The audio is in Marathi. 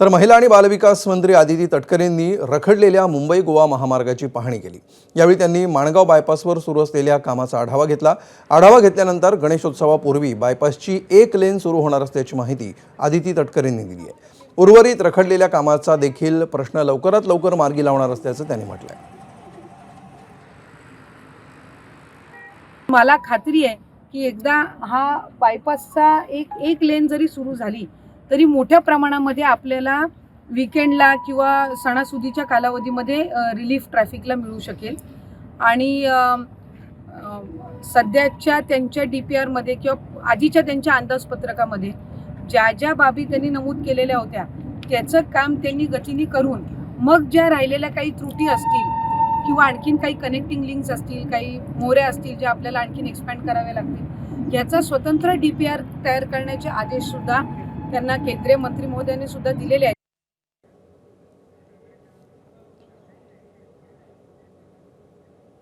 तर महिला आणि बालविकास मंत्री आदिती तटकरेंनी रखडलेल्या मुंबई गोवा महामार्गाची पाहणी केली। यावेळी त्यांनी माणगाव बायपासवर सुरू असलेल्या कामाचा आढावा घेतला। आढावा घेतल्यानंतर गणेशोत्सवापूर्वी बायपासची एक लेन सुरू होणार असल्याची माहिती आदिती तटकरेंनी दिली आहे। उर्वरित रखडलेल्या कामाचा देखील प्रश्न लवकरात लवकर मार्गी लावणार असल्याचं त्यांनी म्हटलं आहे। मला खात्री आहे की एकदा हा बायपासचा एक लेन जरी सुरू झाली तरी मोठ्या प्रमाणामध्ये आपल्याला वीकेंडला किंवा सणासुदीच्या कालावधीमध्ये रिलीफ ट्रॅफिकला मिळू शकेल। आणि सध्याच्या त्यांच्या DPR मध्ये किंवा आधीच्या त्यांच्या अंदाजपत्रकामध्ये ज्या ज्या बाबी त्यांनी नमूद केलेल्या होत्या त्याचं काम त्यांनी गतीने करून मग ज्या राहिलेल्या काही त्रुटी असतील किंवा आणखीन काही कनेक्टिंग लिंक्स असतील, काही मोऱ्या असतील ज्या आपल्याला आणखीन एक्सपॅन्ड कराव्या लागतील, याचा स्वतंत्र DPR तयार करण्याचे आदेश सुद्धा त्यांना केंद्रीय मंत्री महोदयांनी सुद्धा दिलेले आहेत।